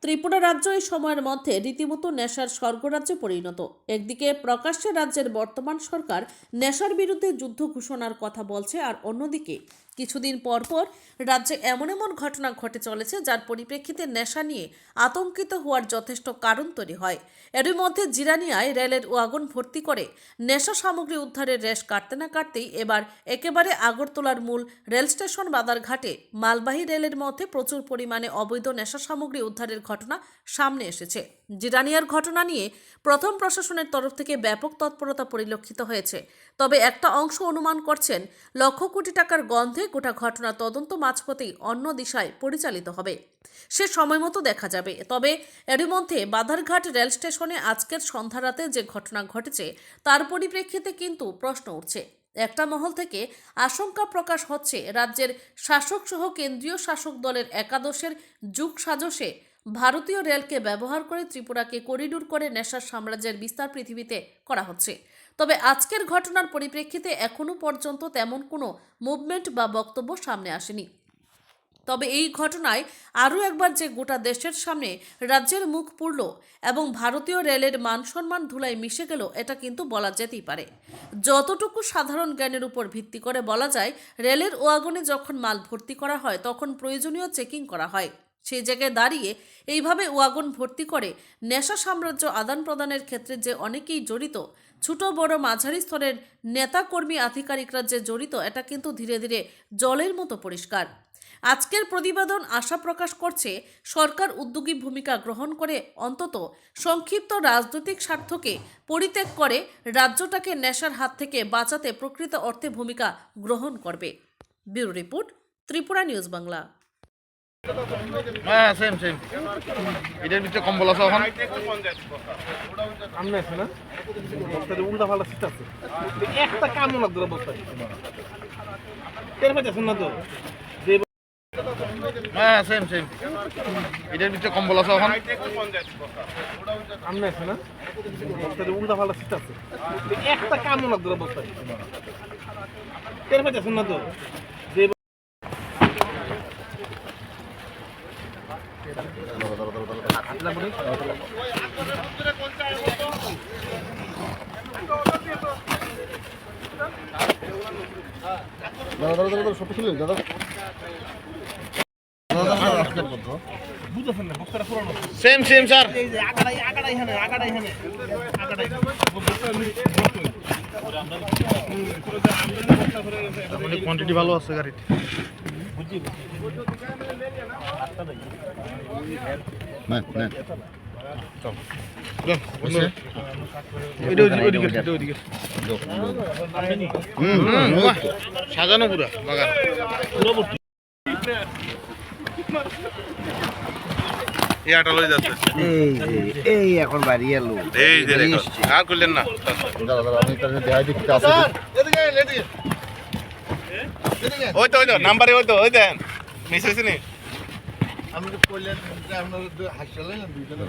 ত্রিপুরা রাজ্য এই সময়ের মধ্যে রীতিমতো নেশার স্বর্গরাজ্যে পরিণত। একদিকে প্রকাশ্যে রাজ্যের বর্তমান সরকার নেশার বিরুদ্ধে যুদ্ধ ঘোষণার কথা বলছে, আর অন্যদিকে কিছুদিন পরপর রাজ্যে এমন এমন ঘটনা ঘটে চলেছে যার পরিপ্রেক্ষিতে নেশা নিয়ে আতঙ্কিত হওয়ার যথেষ্ট কারণ তৈরি হয়। এরই মধ্যে জিরানিয়ায় রেলের ওয়াগন ভর্তি করে নেশা সামগ্রী উদ্ধারের রেশ কাটতে না কাটতেই এবার একেবারে আগরতলার মূল রেল স্টেশন বাদারঘাটে মালবাহী রেলের মধ্যে প্রচুর পরিমাণে অবৈধ নেশা সামগ্রী উদ্ধারের ঘটনা সামনে এসেছে। জিরানিয়ার ঘটনা নিয়ে প্রথম প্রশাসনের তরফ থেকে ব্যাপক তৎপরতা পরিলক্ষিত হয়েছে। তবে একটা অংশ অনুমান করছেন লক্ষ কোটি টাকার গন্ধে গোটা ঘটনা তদন্ত মাঝপথেই অন্য দিশায় পরিচালিত হবে। সে সময় মতো দেখা যাবে। তবে এরই মধ্যে বাধারঘাট রেল স্টেশনে আজকের সন্ধ্যা রাতে যে ঘটনা ঘটেছে তার পরিপ্রেক্ষিতে কিন্তু প্রশ্ন উঠছে। একটা মহল থেকে আশঙ্কা প্রকাশ হচ্ছে রাজ্যের শাসক সহ কেন্দ্রীয় শাসক দলের একাদশের যুগ সাজসে ভারতীয় রেলকে ব্যবহার করে ত্রিপুরাকে করিডোর করে নেশার সাম্রাজ্যের বিস্তার পৃথিবীতে করা হচ্ছে। তবে আজকের ঘটনার পরিপ্রেক্ষিতে এখনো পর্যন্ত তেমন কোনো মুভমেন্ট বা বক্তব্য সামনে আসেনি। তবে এই ঘটনায় আরও একবার যে গোটা দেশের সামনে রাজ্যের মুখ পুড়ল এবং ভারতীয় রেলের মান সম্মান ধুলায় মিশে গেল, এটা কিন্তু বলা যেতেই পারে। যতটুকু সাধারণ জ্ঞানের উপর ভিত্তি করে বলা যায়, রেলের ওয়াগনে যখন মাল ভর্তি করা হয় তখন প্রয়োজনীয় চেকিং করা হয়। সেই জায়গায় দাঁড়িয়ে এইভাবে ওয়াগন ভর্তি করে নেশা সাম্রাজ্য আদান প্রদানের ক্ষেত্রে যে অনেকেই জড়িত, ছোট বড় মাঝারি স্তরের নেতা কর্মী আধিকারিকরা যে জড়িত, এটা কিন্তু ধীরে ধীরে জলের মতো পরিষ্কার। আজকের প্রতিবেদন আশা প্রকাশ করছে সরকার উদ্যোগী ভূমিকা গ্রহণ করে অন্তত সংক্ষিপ্ত রাজনৈতিক স্বার্থকে পরিত্যাগ করে রাজ্যটাকে নেশার হাত থেকে বাঁচাতে প্রকৃত অর্থে ভূমিকা গ্রহণ করবে। Bureau report, Tripura news Bangla. হ্যাঁ সেম এটার ভিতরে কম্বল আছে এখন আমনে আছে না বস্তাতে উল্টা পাল্টা সিট আছে একটা কামও না ধরে বস্তায় টের পাইতেছেন না তো হ্যাঁ সেম এটার ভিতরে কম্বল আছে এখন আমনে আছে না বস্তাতে উল্টা পাল্টা সিট আছে একটা কামও না ধরে বস্তায় টের পাইতেছেন না তো বুঝতেছেন না বস্তাটা পুরানো সেম স্যার এই যে আগাড়াই এখানে মানে কোয়ান্টিটি ভালো আছে গাড়িতে সাজানো পুরা বাগান এই এখন বাড়ি এলো এই যে আর করলেন না ওই তো নাম্বারে ওই দেন মিস হয়েছে নি আমি তো কইলেন আমরা হাসলে না দুইজন